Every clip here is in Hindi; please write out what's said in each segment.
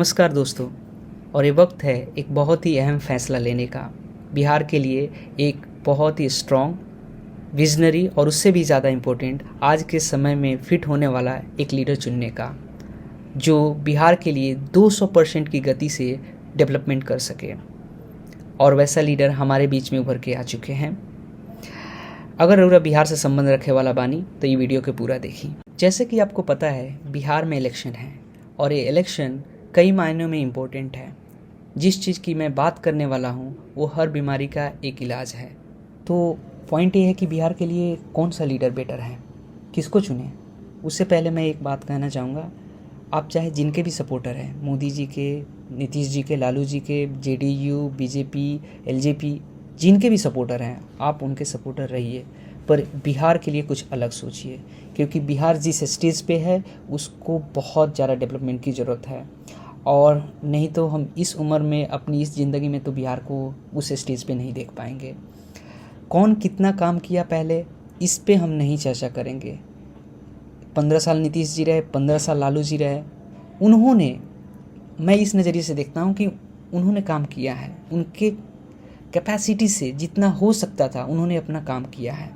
नमस्कार दोस्तों। और ये वक्त है एक बहुत ही अहम फैसला लेने का। बिहार के लिए एक बहुत ही स्ट्रॉन्ग, विजनरी और उससे भी ज़्यादा इम्पोर्टेंट आज के समय में फिट होने वाला एक लीडर चुनने का, जो बिहार के लिए 200% की गति से डेवलपमेंट कर सके। और वैसा लीडर हमारे बीच में उभर के आ चुके हैं। अगर रउरा बिहार से संबंध रखे वाला बानी तो ये वीडियो के पूरा देखी। जैसे कि आपको पता है, बिहार में इलेक्शन है और ये इलेक्शन कई मायनों में इम्पोर्टेंट है। जिस चीज़ की मैं बात करने वाला हूँ वो हर बीमारी का एक इलाज है। तो पॉइंट ये है कि बिहार के लिए कौन सा लीडर बेटर है, किसको चुने। उससे पहले मैं एक बात कहना चाहूँगा, आप चाहे जिनके भी सपोर्टर हैं, मोदी जी के, नीतीश जी के, लालू जी के, जेडीयू, बीजेपी, एलजेपी, जिनके भी सपोर्टर हैं, आप उनके सपोर्टर रहिए, पर बिहार के लिए कुछ अलग सोचिए। क्योंकि बिहार जिस स्टेज पे है उसको बहुत ज़्यादा डेवलपमेंट की ज़रूरत है। और नहीं तो हम इस उम्र में, अपनी इस ज़िंदगी में तो बिहार को उस स्टेज पे नहीं देख पाएंगे। कौन कितना काम किया पहले, इस पे हम नहीं चर्चा करेंगे। 15 साल नीतीश जी रहे, 15 साल लालू जी रहे, उन्होंने, मैं इस नज़रिए से देखता हूँ कि उन्होंने काम किया है। उनके कैपेसिटी से जितना हो सकता था उन्होंने अपना काम किया है।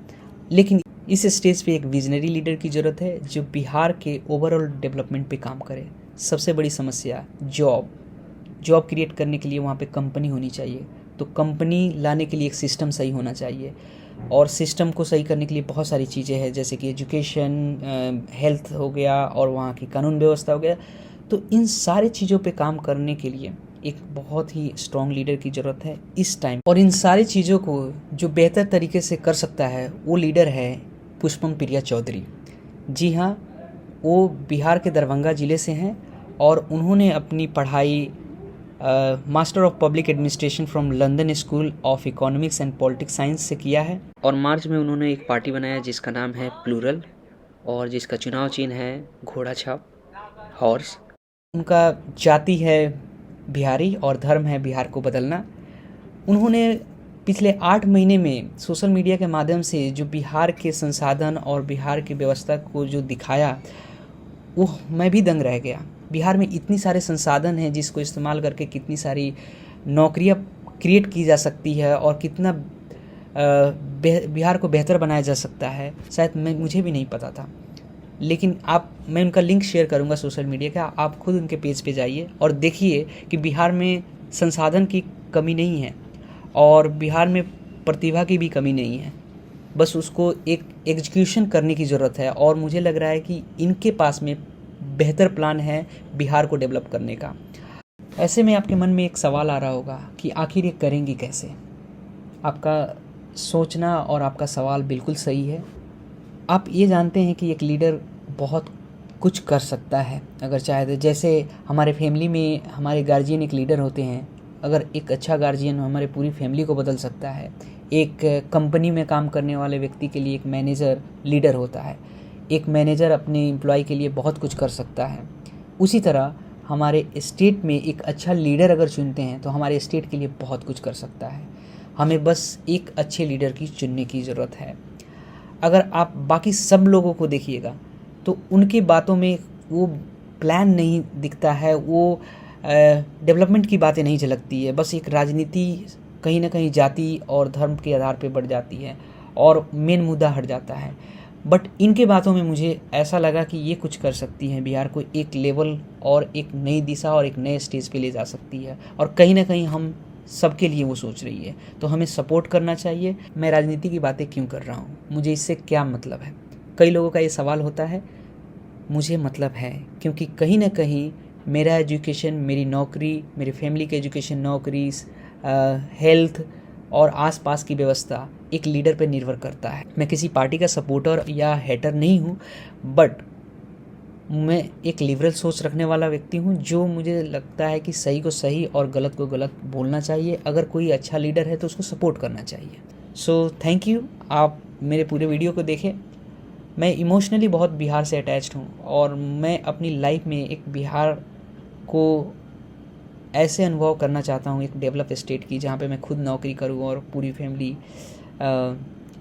लेकिन इस स्टेज पे एक विजनरी लीडर की ज़रूरत है जो बिहार के ओवरऑल डेवलपमेंट पे काम करे। सबसे बड़ी समस्या जॉब क्रिएट करने के लिए वहाँ पे कंपनी होनी चाहिए। तो कंपनी लाने के लिए एक सिस्टम सही होना चाहिए, और सिस्टम को सही करने के लिए बहुत सारी चीज़ें हैं, जैसे कि एजुकेशन, हेल्थ हो गया और वहाँ की कानून व्यवस्था हो गया। तो इन सारे चीज़ों पे काम करने के लिए एक बहुत ही स्ट्रॉन्ग लीडर की ज़रूरत है इस टाइम। और इन सारी चीज़ों को जो बेहतर तरीके से कर सकता है वो लीडर है पुष्पम प्रिया चौधरी। जी हाँ, वो बिहार के दरभंगा ज़िले से हैं और उन्होंने अपनी पढ़ाई master of public administration from London school of economics and politics science से किया है। और मार्च में उन्होंने एक पार्टी बनाया जिसका नाम है प्लूरल, और जिसका चुनाव चिन्ह है घोड़ा छाप, हॉर्स। उनका जाति है बिहारी और धर्म है बिहार को बदलना। उन्होंने पिछले 8 महीने में सोशल मीडिया के माध्यम से जो बिहार के संसाधन और बिहार की व्यवस्था को जो दिखाया, वो मैं भी दंग रह गया। बिहार में इतनी सारे संसाधन हैं जिसको इस्तेमाल करके कितनी सारी नौकरियां क्रिएट की जा सकती है और कितना बिहार को बेहतर बनाया जा सकता है, शायद मुझे भी नहीं पता था। लेकिन मैं उनका लिंक शेयर करूंगा सोशल मीडिया का, आप खुद उनके पेज पे जाइए और देखिए कि बिहार में संसाधन की कमी नहीं है और बिहार में प्रतिभा की भी कमी नहीं है। बस उसको एक एग्जीक्यूशन करने की ज़रूरत है, और मुझे लग रहा है कि इनके पास में बेहतर प्लान है बिहार को डेवलप करने का। ऐसे में आपके मन में एक सवाल आ रहा होगा कि आखिर ये करेंगी कैसे। आपका सोचना और आपका सवाल बिल्कुल सही है। आप ये जानते हैं कि एक लीडर बहुत कुछ कर सकता है अगर चाहे तो। जैसे हमारे फैमिली में हमारे गार्जियन एक लीडर होते हैं, अगर एक अच्छा गार्जियन हमारे पूरी फैमिली को बदल सकता है। एक कंपनी में काम करने वाले व्यक्ति के लिए एक मैनेजर लीडर होता है। एक मैनेजर अपने एम्प्लॉय के लिए बहुत कुछ कर सकता है। उसी तरह हमारे स्टेट में एक अच्छा लीडर अगर चुनते हैं तो हमारे स्टेट के लिए बहुत कुछ कर सकता है। हमें बस एक अच्छे लीडर की चुनने की ज़रूरत है। अगर आप बाकी सब लोगों को देखिएगा तो उनकी बातों में वो प्लान नहीं दिखता है, वो डेवलपमेंट की बातें नहीं झलकती है। बस एक राजनीति कहीं ना कहीं जाति और धर्म के आधार पे बढ़ जाती है और मेन मुद्दा हट जाता है। बट इनके बातों में मुझे ऐसा लगा कि ये कुछ कर सकती हैं, बिहार को एक लेवल और एक नई दिशा और एक नए स्टेज पे ले जा सकती है। और कहीं ना कहीं हम सबके लिए वो सोच रही है, तो हमें सपोर्ट करना चाहिए। मैं राजनीति की बातें क्यों कर रहा हूँ, मुझे इससे क्या मतलब है, कई लोगों का ये सवाल होता है। मुझे मतलब है क्योंकि कहीं ना कहीं मेरा एजुकेशन, मेरी नौकरी, मेरी फैमिली की एजुकेशन, नौकरी, हेल्थ और आसपास की व्यवस्था एक लीडर पर निर्भर करता है। मैं किसी पार्टी का सपोर्टर या हेटर नहीं हूँ, बट मैं एक लिबरल सोच रखने वाला व्यक्ति हूँ, जो मुझे लगता है कि सही को सही और गलत को गलत बोलना चाहिए। अगर कोई अच्छा लीडर है तो उसको सपोर्ट करना चाहिए। सो थैंक यू, आप मेरे पूरे वीडियो को देखें। मैं इमोशनली बहुत बिहार से अटैच्ड हूँ और मैं अपनी लाइफ में एक बिहार को ऐसे अनुभव करना चाहता हूँ, एक डेवलप स्टेट की, जहाँ पे मैं खुद नौकरी करूँ और पूरी फैमिली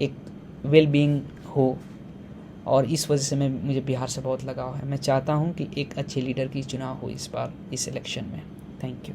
एक वेल बीइंग हो। और इस वजह से मुझे बिहार से बहुत लगाव है। मैं चाहता हूँ कि एक अच्छे लीडर की चुनाव हो इस बार इस इलेक्शन में। Thank you.